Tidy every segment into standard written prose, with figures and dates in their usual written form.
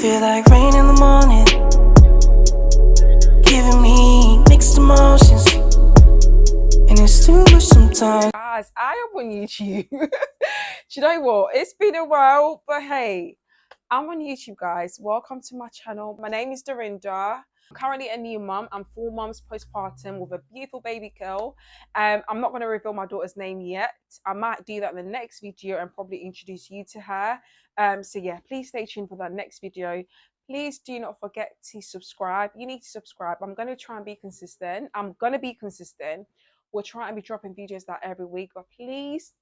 feel like rain in the morning, giving me mixed emotions, and it's too much sometimes. Guys, I am on YouTube. Do you know what? It's been a while, but hey, I'm on YouTube, guys. Welcome to my channel. My name is Dorinda. I'm currently a new mum. I'm 4 months postpartum with a beautiful baby girl. I'm not going to reveal my daughter's name yet. I might do that in the next video and probably introduce you to her. So yeah, please stay tuned for that next video. Please do not forget to subscribe. You need to subscribe. I'm going to try and be consistent. We're trying to be dropping videos that every week, but please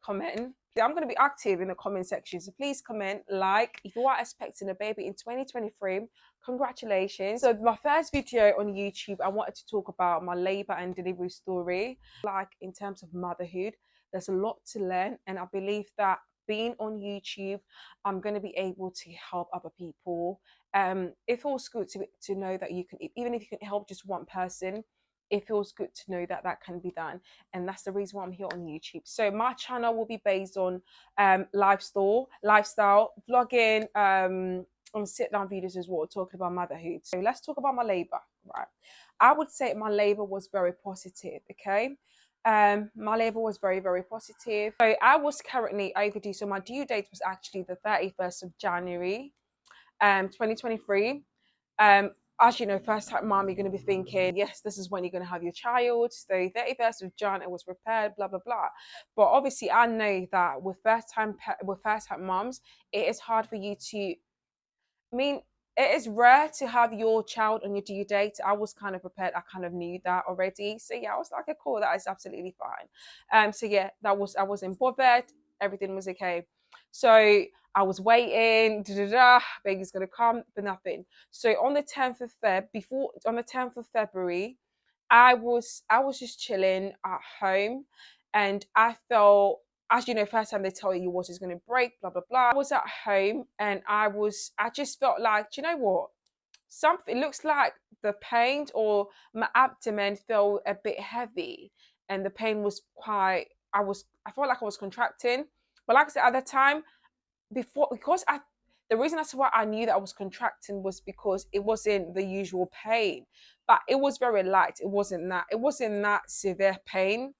comment. I'm going to be active in the comment section, so please comment, like. If you are expecting a baby in 2023, congratulations. So my first video on YouTube, I wanted to talk about my labor and delivery story. Like, in terms of motherhood, there's a lot to learn, and I believe that being on YouTube, I'm going to be able to help other people. It feels good to know that you can, even if you can help just one person, it feels good to know that that can be done, and that's the reason why I'm here on YouTube. So my channel will be based on lifestyle vlogging, on sit down videos as well, talking about motherhood. So let's talk about my labor. Right, I would say my labor was very positive. Okay, my labor was very positive. So I was currently overdue, so my due date was actually the 31st of January 2023. As you know, first time mom, you're going to be thinking, yes, this is when you're going to have your child. So 31st of Jan, it was prepared, blah blah blah. But obviously, I know that with first time moms, it is hard for you to. I mean, it is rare to have your child on your due date. I was kind of prepared. I kind of knew that already. So yeah, I was like, okay, cool, that is absolutely fine. So yeah, I wasn't bothered. Everything was okay. So I was waiting, baby's gonna come, but nothing. So on the 10th of February, I was just chilling at home, and I felt, as you know, first time they tell you your water's gonna break, blah blah blah. I was at home and I just felt like, do you know what? Something, it looks like the pain or my abdomen felt a bit heavy, and the pain was quite, I felt like I was contracting. But like I said at the time, the reason that's why I knew that I was contracting was because it wasn't the usual pain, but it was very light. It wasn't that severe pain.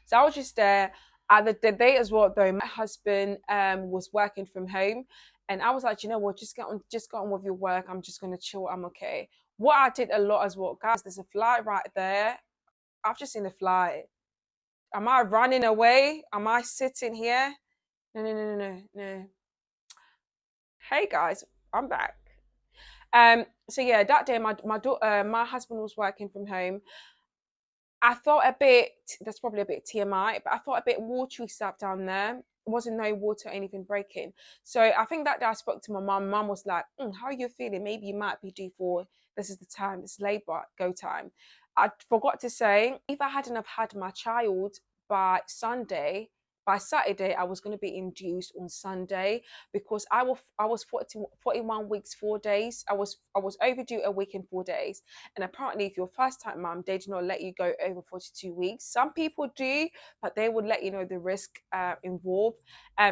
So I was just there at the day as well. Though my husband was working from home, and I was like, you know what, just get on with your work. I'm just gonna chill. I'm okay. What I did a lot as well, guys. There's a fly right there. I've just seen a fly. Am I running away? Am I sitting here? No, no, no, no, no, no. Hey guys, I'm back. So yeah, that day my husband was working from home. I felt a bit, that's probably a bit TMI, but I felt a bit watery stuff down there. There wasn't no water or anything breaking. So I think that day I spoke to my mum. Mum was like, how are you feeling? Maybe you might be due for, this is the time, this labor, go time. I forgot to say, if I hadn't have had my child by Sunday, by Saturday, I was going to be induced on Sunday, because I was 41 weeks, 4 days. I was overdue a week and 4 days. And apparently, if you're first time mom, they do not let you go over 42 weeks. Some people do, but they would let you know the risk involved.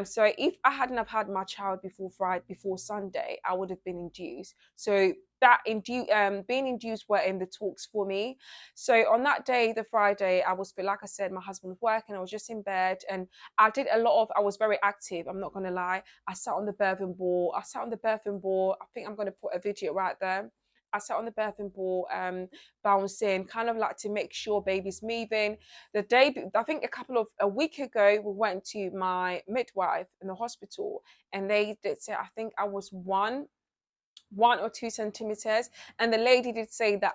So if I hadn't have had my child before Sunday, I would have been induced. So being induced were in the talks for me. So on that day, the Friday, like I said, my husband was working. I was just in bed, and I was very active. I'm not gonna lie. I sat on the birthing ball. I think I'm gonna put a video right there. I sat on the birthing ball, bouncing, kind of like to make sure baby's moving. I think a week ago, we went to my midwife in the hospital, and they did say, I think I was 1 or 2 centimeters, and the lady did say that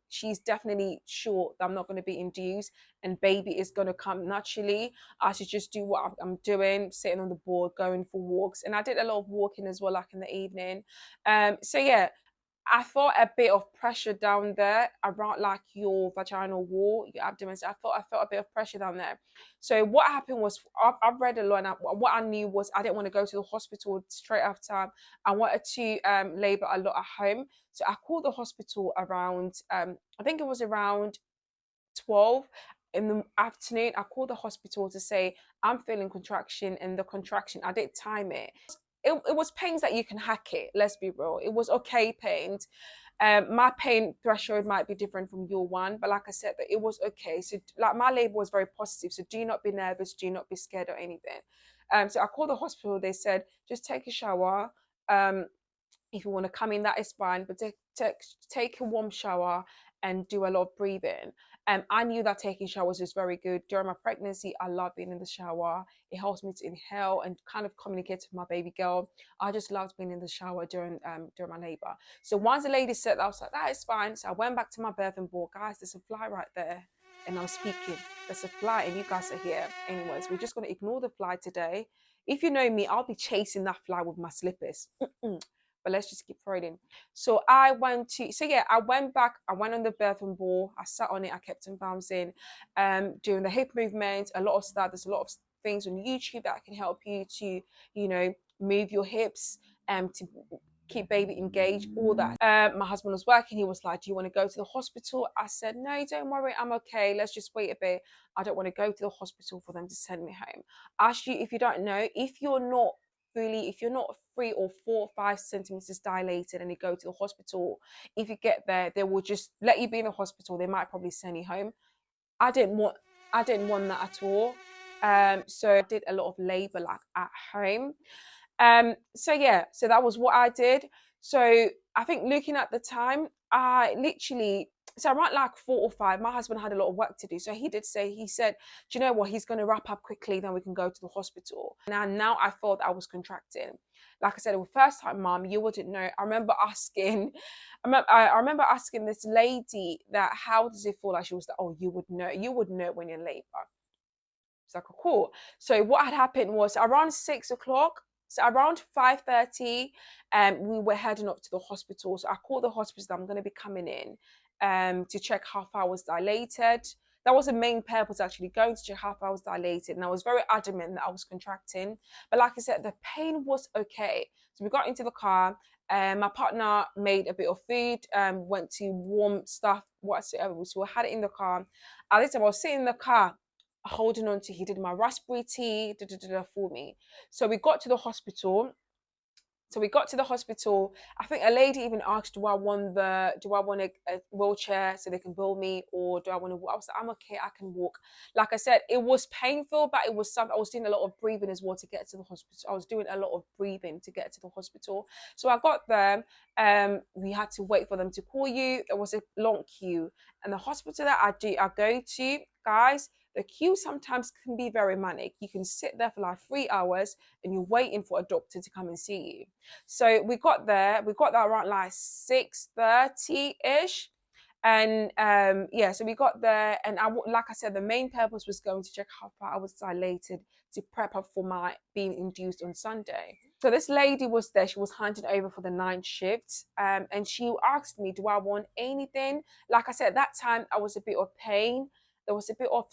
she's definitely sure that I'm not going to be induced, and baby is going to come naturally. I should just do what I'm doing, sitting on the board, going for walks. And I did a lot of walking as well, like in the evening. So yeah, I felt a bit of pressure down there around like your vaginal wall, your abdomen. So I felt a bit of pressure down there. So what happened was, I've read a lot, and what I knew was I didn't want to go to the hospital straight after. I wanted to labor a lot at home. So I called the hospital around, I think it was around 12 in the afternoon. I called the hospital to say I'm feeling contraction, and the contraction, I did time it. it was pains that you can hack it. Let's be real. It was okay pains. My pain threshold might be different from your one, but like I said, that it was okay. So like my label was very positive. So do not be nervous, do not be scared or anything. So I called the hospital. They said just take a shower. If you want to come in, that is fine, but take a warm shower and do a lot of breathing. I knew that taking showers was very good. During my pregnancy, I love being in the shower. It helps me to inhale and kind of communicate with my baby girl. I just loved being in the shower during my labor. So once the lady said that, I was like, that is fine. So I went back to my birthing board. Guys, there's a fly right there. And I'm speaking. There's a fly and you guys are here. Anyways, we're just going to ignore the fly today. If you know me, I'll be chasing that fly with my slippers. But let's just keep trading. So I went back, I went on the birthing ball, I sat on it, I kept on bouncing, doing the hip movement, a lot of stuff. There's a lot of things on YouTube that can help you to, move your hips and to keep baby engaged, all that. My husband was working, he was like, do you want to go to the hospital? I said, no, don't worry, I'm okay, let's just wait a bit. I don't want to go to the hospital for them to send me home. Actually, if you don't know, if you're not 3 or 4 or 5 centimeters dilated and you go to the hospital, if you get there, they will just let you be in the hospital. They might probably send you home. I didn't want that at all. So I did a lot of labor like at home. So that was what I did. So I think looking at the time, around like 4 or 5, my husband had a lot of work to do. So he said, do you know what? He's going to wrap up quickly, then we can go to the hospital. And now I felt I was contracting. Like I said, it was first time mom, you wouldn't know. I remember asking this lady that, how does it feel? Like she was like, oh, you would know when you're in labor. It's like, cool. So what had happened was around 6 o'clock, so around 5:30, we were heading up to the hospital. So I called the hospital that I'm going to be coming in to check how far I was dilated. That was the main purpose, actually, going to check how far I was dilated. And I was very adamant that I was contracting. But like I said, the pain was okay. So we got into the car. My partner made a bit of food, went to warm stuff, whatsoever. So we had it in the car. At this time, I was sitting in the car, holding on to, he did my raspberry tea for me. So we got to the hospital. I think a lady even asked, do I want a wheelchair so they can bill me, or do I want to walk? I was like, I'm okay, I can walk. Like I said, it was painful, but it was something. I was doing a lot of breathing as well to get to the hospital. I was doing a lot of breathing to get to the hospital. So I got there. We had to wait for them to call you. There was a long queue, and the hospital that I go to, guys, the queue sometimes can be very manic. You can sit there for like 3 hours and you're waiting for a doctor to come and see you. So we got there around like 6:30-ish. And so we got there, and like I said, the main purpose was going to check how far I was dilated to prep up for my being induced on Sunday. So this lady was there, she was handed over for the 9 shifts, and she asked me, do I want anything? Like I said, at that time I was a bit of pain. There was a bit of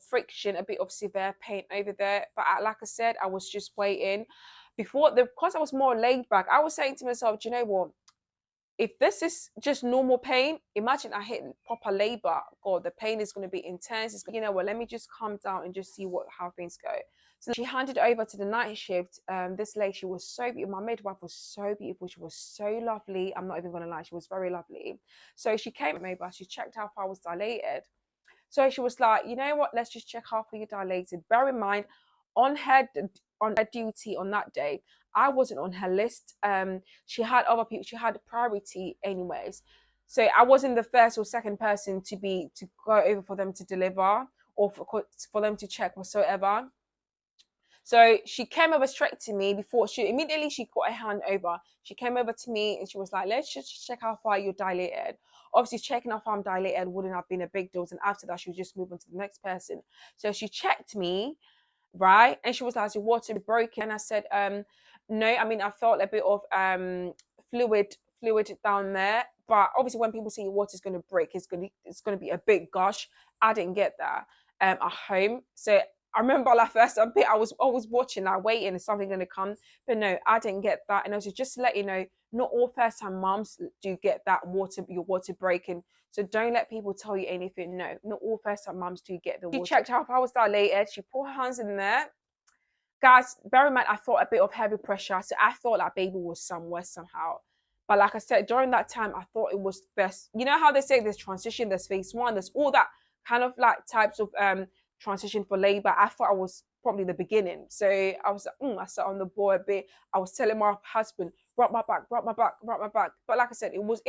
friction, a bit of severe pain over there. But like I said, I was just waiting. Because I was more laid back, I was saying to myself, do you know what? If this is just normal pain, imagine I hit proper labor. God, the pain is going to be intense. Let me just calm down and just see how things go. So she handed over to the night shift. This lady, she was so beautiful. My midwife was so beautiful. She was so lovely. I'm not even going to lie. She was very lovely. So she came at me, but she checked how far I was dilated. So she was like, you know what? Let's just check how far you dilated. Bear in mind, on her duty on that day, I wasn't on her list. She had other people. She had priority, anyways. So I wasn't the first or second person to go over for them to deliver, or for them to check whatsoever. So she came over straight to me before she got her hand over. She came over to me and she was like, let's just check how far you're dilated. Obviously, checking how far I'm dilated wouldn't have been a big deal. And after that, she would just move on to the next person. So she checked me, right? And she was like, your water broken. And I said, no, I mean, I felt a bit of fluid down there. But obviously, when people say your water is going to break, it's going to be a big gush. I didn't get that at home. So I remember like first I was always watching, like waiting, is something going to come? But no, I didn't get that. And also, just to let you know, not all first time moms do get that your water breaking. So don't let people tell you anything. No, not all first time moms do get the water. She checked how far I was dilated. She put her hands in there. Guys, bear in mind, I felt a bit of heavy pressure. So I thought that baby was somewhere, somehow. But like I said, during that time, I thought it was best. You know how they say there's transition, there's phase one, there's all that kind of like types of transition for labor. I thought I was probably the beginning. So I was like, I sat on the board a bit. I was telling my husband, rub my back, rub my back, rub my back. But like I said, it was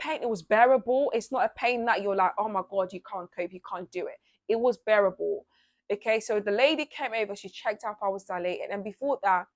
pain, it was bearable. It's not a pain that you're like, oh my God, you can't cope, you can't do it. It was bearable. Okay, so the lady came over, she checked out if I was dilated. And before that,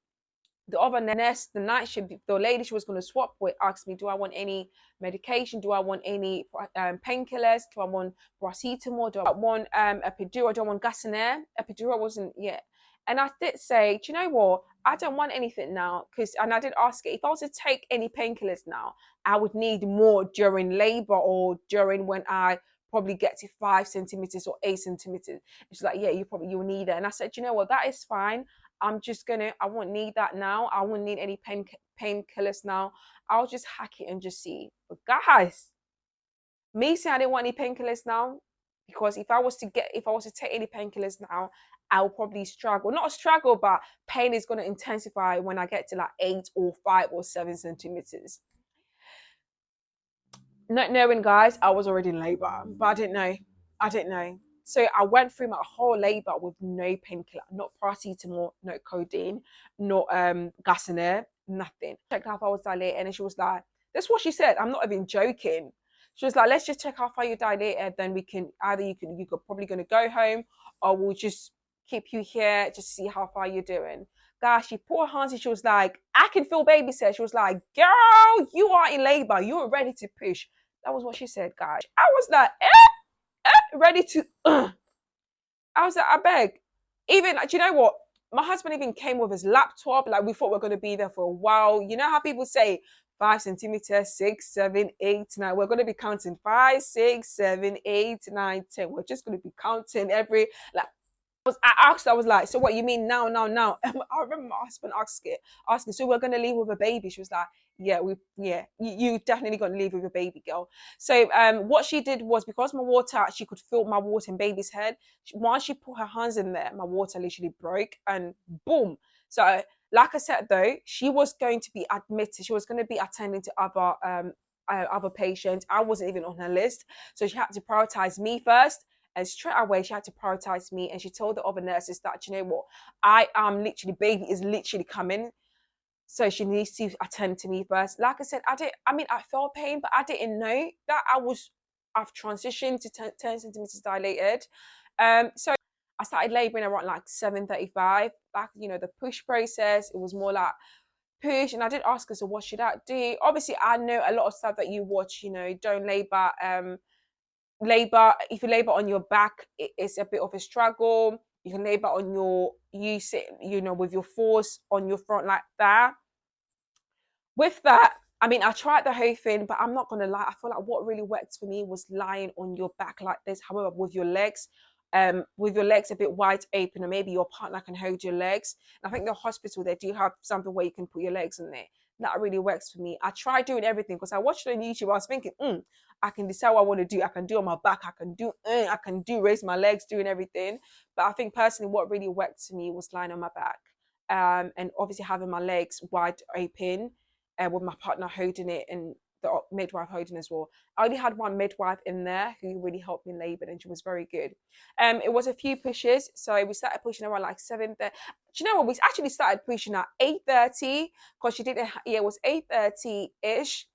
the other nurse, the night shift, the lady she was going to swap with asked me, do I want any medication? Do I want any painkillers? Do I want paracetamol? Do I want epidural? Do I want gas and air? Epidural wasn't yet. And I did say, do you know what? I don't want anything now. And I did ask her, if I was to take any painkillers now, I would need more during labor or during when I probably get to 5 centimeters or 8 centimeters. She's like, yeah, you'll need it. And I said, you know what? That is fine. I won't need that now. I won't need any painkillers now. I'll just hack it and just see. But guys, me saying I didn't want any painkillers now, because if I was to take any painkillers now, I will probably struggle. Not struggle, but pain is going to intensify when I get to like 8 or 5 or 7 centimeters. Not knowing, guys, I was already in labor, but I didn't know. I didn't know. So I went through my whole labor with no painkiller, not paracetamol, no codeine, not gas and air, nothing. Checked how far I was dilated, and she was like, "That's what she said. I'm not even joking." She was like, "Let's just check how far you're dilated. Then we can you're probably gonna go home, or we'll just keep you here just to see how far you're doing." Guys, she put her hands and she was like, "I can feel baby said." She was like, "Girl, you are in labor. You're ready to push." That was what she said, guys. I was like, ready to. I was like, I beg. Even, do you know what? My husband even came with his laptop. Like, we thought we are going to be there for a while. You know how people say 5 centimeters, 6, 7, 8, 9. We're going to be counting 5, 6, 7, 8, 9, 10. We're just going to be counting every, like, I was like, so what you mean now, now, now? I remember my husband asking, so we're gonna leave with a baby? She was like, you definitely gonna leave with a baby, girl. So what she did was, because my water, she could feel my water in baby's head. Once she put her hands in there, my water literally broke and boom. So like I said though, she was going to be admitted. She was going to be attending to other patients. I wasn't even on her list, so she had to prioritize me first. And straight away, she had to prioritize me. And she told the other nurses that, you know what, I am literally, baby is literally coming. So she needs to attend to me first. Like I said, I felt pain, but I didn't know that I've transitioned to 10 centimeters dilated. So I started laboring around like 7:35. Back, the push process, it was more like push. And I did ask her, so what should I do? Obviously, I know a lot of stuff that you watch, don't labor. If you labor on your back, it's a bit of a struggle. You can labor on you sit, with your force on your front like that. With that, I tried the whole thing, but I'm not gonna lie, I feel like what really worked for me was lying on your back like this. However, with your legs a bit wide open, or maybe your partner can hold your legs. And I think the hospital, they do have something where you can put your legs in there. That really works for me. I tried doing everything because I watched it on YouTube. I was thinking, I can decide what I want to do. I can do on my back. I can do raise my legs, doing everything. But I think personally, what really worked for me was lying on my back, and obviously having my legs wide open, with my partner holding it and the midwife holding as well. I only had one midwife in there who really helped me labor, and she was very good. It was a few pushes, so we started pushing around like 7:30. Do you know what? We actually started pushing at 8:30 because she didn't. Yeah, it was 8:30 ish,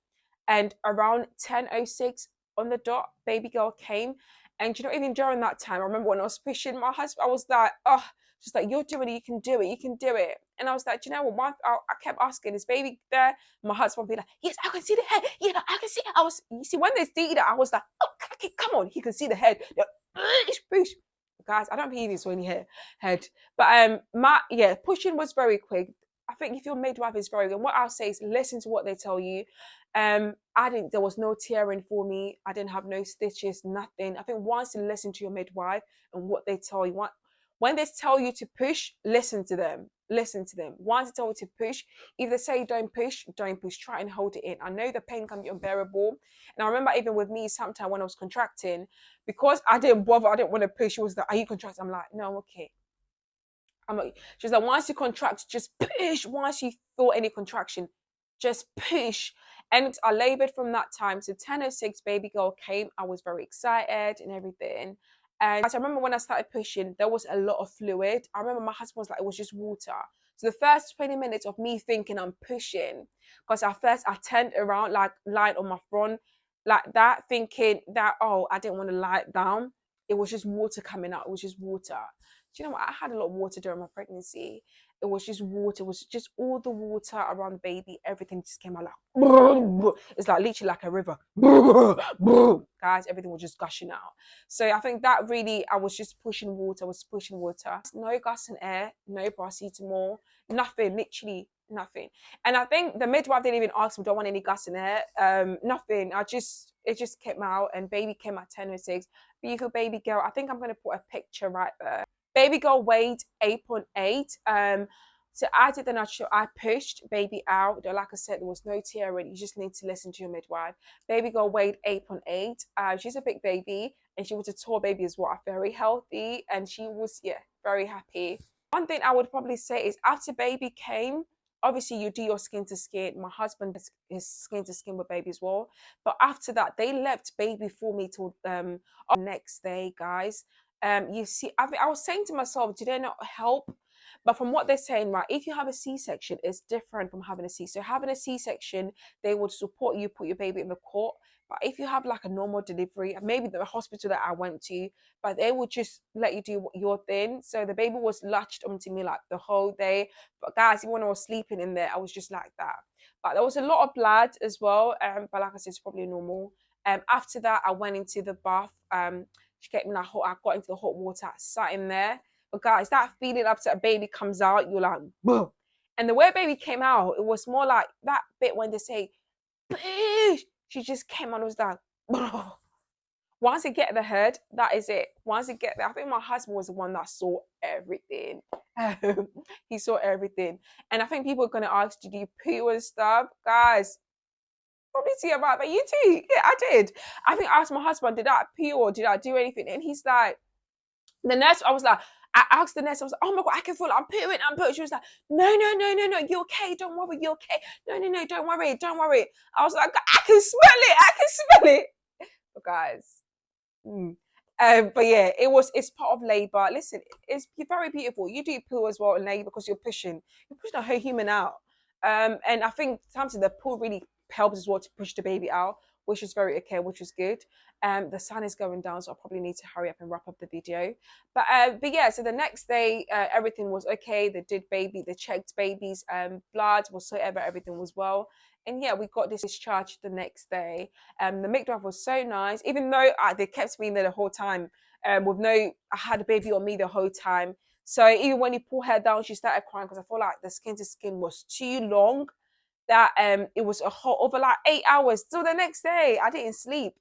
and around 10:06 on the dot, baby girl came. And even during that time, I remember when I was pushing my husband, I was like, oh, just like, you're doing it, you can do it, you can do it. And I was like, do you know what? I kept asking, is baby there? My husband would be like, yes, I can see the head. Yeah, I can see it. You see, when they did that, I was like, oh, come on, he can see the head. Push. Guys, I don't believe it's when you head. But pushing was very quick. I think if your midwife is very good, what I'll say is listen to what they tell you. There was no tearing for me. I didn't have no stitches, nothing. I think once you listen to your midwife and what they tell you, when they tell you to push, listen to them. Listen to them. Once they tell you to push, if they say don't push, don't push. Try and hold it in. I know the pain can be unbearable. And I remember even with me, sometimes when I was contracting, because I didn't bother, I didn't want to push, it was like, are you contracting? I'm like, no, I'm okay. She was like, once you contract, just push. Once you feel any contraction, just push. And I labored from that time. So 10:06, baby girl came. I was very excited and everything. And I remember when I started pushing, there was a lot of fluid. I remember my husband was like, it was just water. So the first 20 minutes of me thinking I'm pushing, because at first I turned around, like lying on my front, like that, thinking that, oh, I didn't want to lie down. It was just water coming out. It was just water. Do you know what? I had a lot of water during my pregnancy. It was just water. It was just all the water around the baby. Everything just came out like, it's like literally like a river. Guys, everything was just gushing out. So I think that really, I was just pushing water. I was pushing water. No gas and air, no paracetamol, nothing, literally nothing. And I think the midwife didn't even ask me, do I want any gas in there? Nothing. It just came out, and baby came at 10:06. Beautiful baby girl. I think I'm going to put a picture right there. Baby girl weighed 8.8. So I did the natural. I pushed baby out. Like I said, there was no tearing. You just need to listen to your midwife. Baby girl weighed 8.8. She's a big baby, and she was a tall baby as well. Very healthy, and she was, yeah, very happy. One thing I would probably say is after baby came, obviously you do your skin to skin. My husband is skin to skin with baby as well. But after that, they left baby for me till the next day, guys. You see, I was saying to myself, do they not help? But from what they're saying, right, if you have a C-section, it's different from having a C. So having a C-section, they would support you, put your baby in the cot. But if you have like a normal delivery, maybe the hospital that I went to, but they would just let you do your thing. So the baby was latched onto me like the whole day. But guys, even when I was sleeping in there, I was just like that. But there was a lot of blood as well. But like I said, it's probably normal. After that, I went into the bath. She kept me like hot. I got into the hot water, I sat in there. But guys, that feeling after a baby comes out, you're like, boom. And the way baby came out, it was more like that bit when they say, Bish! She just came on, it was like, boom. Once you get the head, that is it. Once you get there, I think my husband was the one that saw everything. He saw everything. And I think people are going to ask, did you poo and stuff? Guys, probably see about that. You too. Yeah, I did. I think I asked my husband, did I poo or did I do anything? And he's like, the nurse, I was like, I asked the nurse, I was like, oh my God, I can feel it. I'm pooing. She was like, no, you're okay. Don't worry, you're okay. No, don't worry. I was like, I can smell it. But guys, but yeah, it's part of labor. Listen, you're very beautiful. You do poo as well in labor because you're pushing a whole human out. And I think sometimes the poo really helps as well to push the baby out, which is very okay, which is good. The sun is going down, so I probably need to hurry up and wrap up the video. But yeah, so the next day, everything was okay. They checked baby's blood, whatsoever, everything was well. And yeah, we got discharged the next day. The midwife was so nice, even though they kept me in there the whole time. I had a baby on me the whole time. So even when you pull her down, she started crying because I felt like the skin to skin was too long. That it was over like 8 hours. Till the next day, I didn't sleep.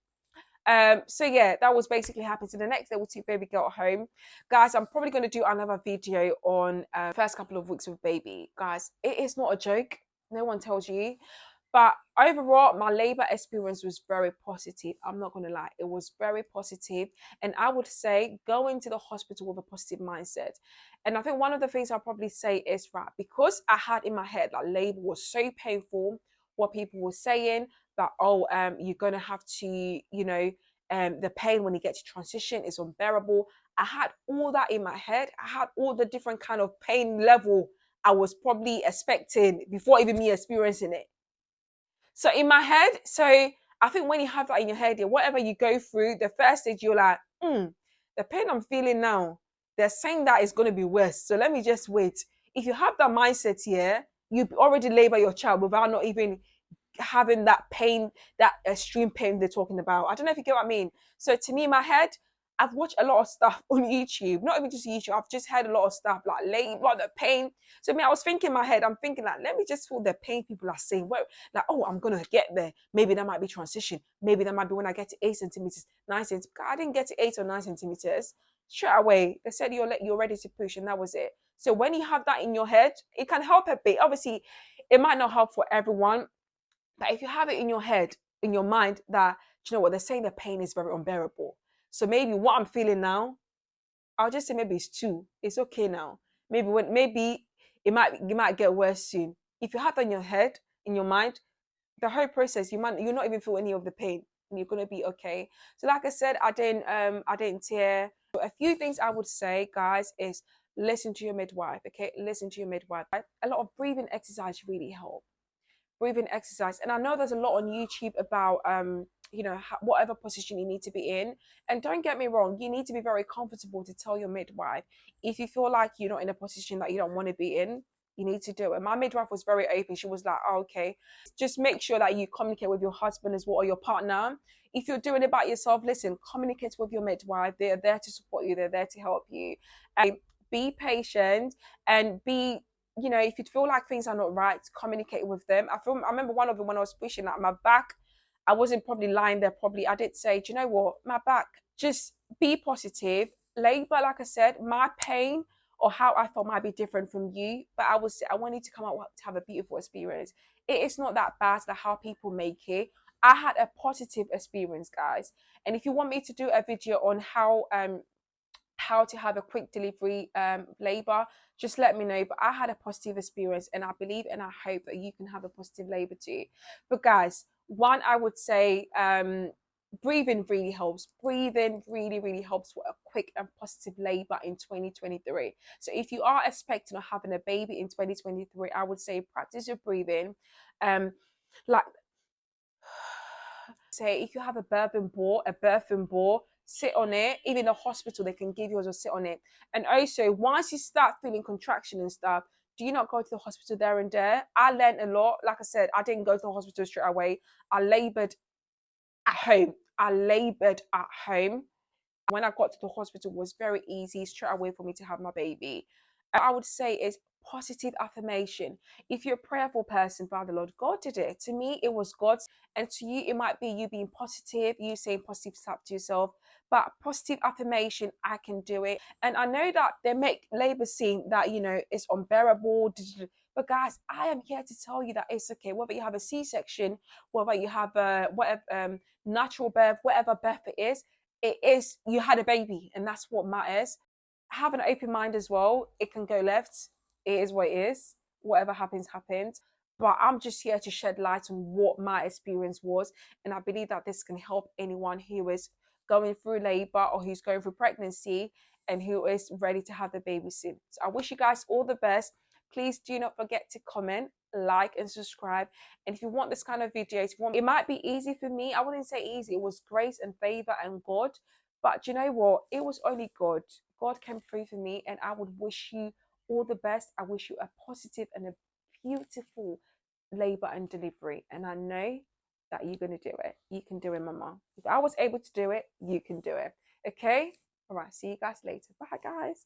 So yeah, that was basically happened. So the next day we took baby girl home. Guys, I'm probably going to do another video on first couple of weeks with baby. Guys, it is not a joke. No one tells you. But overall, my labor experience was very positive. I'm not going to lie. It was very positive. And I would say go into the hospital with a positive mindset. And I think one of the things I'll probably say is, right, because I had in my head that labor was so painful, what people were saying, that, oh, you're going to have to, the pain when you get to transition is unbearable. I had all that in my head. I had all the different kind of pain level I was probably expecting before even me experiencing it. So in my head, I think when you have that in your head, whatever you go through, the first stage you're like, the pain I'm feeling now, they're saying that it's going to be worse. So let me just wait. If you have that mindset here, you already labor your child without not even having that pain, that extreme pain they're talking about. I don't know if you get what I mean. So to me, in my head, I've watched a lot of stuff on YouTube, not even just YouTube. I've just heard a lot of stuff like labor, the pain. So I was thinking in my head, I'm thinking like, let me just feel the pain people are saying. Well, like, oh, I'm gonna get there. Maybe that might be transition. Maybe that might be when I get to 8 centimeters, 9 centimeters. I didn't get to 8 or 9 centimeters. Straight away, they said you're ready to push, and that was it. So when you have that in your head, it can help a bit. Obviously, it might not help for everyone, but if you have it in your head, in your mind, that, you know what, they're saying the pain is very unbearable. So maybe what I'm feeling now, I'll just say maybe it's 2. It's okay now. maybe it might get worse soon. If you have that in your head, in your mind, the whole process, you'll not even feel any of the pain, and you're gonna be okay. So like I said, I didn't tear. So a few things I would say, guys, is listen to your midwife. Okay, listen to your midwife. A lot of breathing exercise really help. Breathing exercise, and I know there's a lot on YouTube about whatever position you need to be in. And don't get me wrong, you need to be very comfortable to tell your midwife if you feel like you're not in a position that you don't want to be in. You need to do it. My midwife was very open. She was like, oh, okay, just make sure that you communicate with your husband as well, or your partner. If you're doing it by yourself, listen, communicate with your midwife. They're there to support you, they're there to help you. And be patient, and be, if you feel like things are not right, communicate with them. I remember one of them when I was pushing, like, my back, I wasn't probably lying there. Probably I did say, do you know what, my back. Just be positive. Labor, like I said, my pain or how I felt might be different from you, but I want you to come out to have a beautiful experience. It is not that bad that how people make it. I had a positive experience, guys. And if you want me to do a video on how to have a quick delivery labor, just let me know. But I had a positive experience, and I believe and I hope that you can have a positive labor too. But guys, one, I would say breathing really helps. Breathing really, really helps for a quick and positive labor in 2023. So if you are expecting or having a baby in 2023, I would say practice your breathing. Like, say, if you have a birthing ball, sit on it. Even the hospital, they can give you as sit on it. And also, once you start feeling contraction and stuff, do you not go to the hospital there and there? I learned a lot. Like I said, I didn't go to the hospital straight away. I labored at home. When I got to the hospital, it was very easy straight away for me to have my baby. I would say is positive affirmation. If you're a prayerful person, Father Lord, God did it. To me, it was God's, and to you, it might be you being positive, you saying positive stuff to yourself. But positive affirmation, I can do it. And I know that they make labor seem that it's unbearable. But guys, I am here to tell you that it's okay. Whether you have a C-section, whether you have a natural birth, whatever birth it is, you had a baby, and that's what matters. Have an open mind as well. It can go left. It is what it is. Whatever happens, happens. But I'm just here to shed light on what my experience was. And I believe that this can help anyone who is going through labor or who's going through pregnancy and who is ready to have the baby soon. So I wish you guys all the best. Please do not forget to comment, like, and subscribe. And if you want this kind of videos, it might be easy for me. I wouldn't say easy. It was grace and favor and God. But you know what? It was only God. God came through for me, and I would wish you all the best. I wish you a positive and a beautiful labor and delivery. And I know that you're going to do it. You can do it, Mama. If I was able to do it, you can do it. Okay? All right. See you guys later. Bye, guys.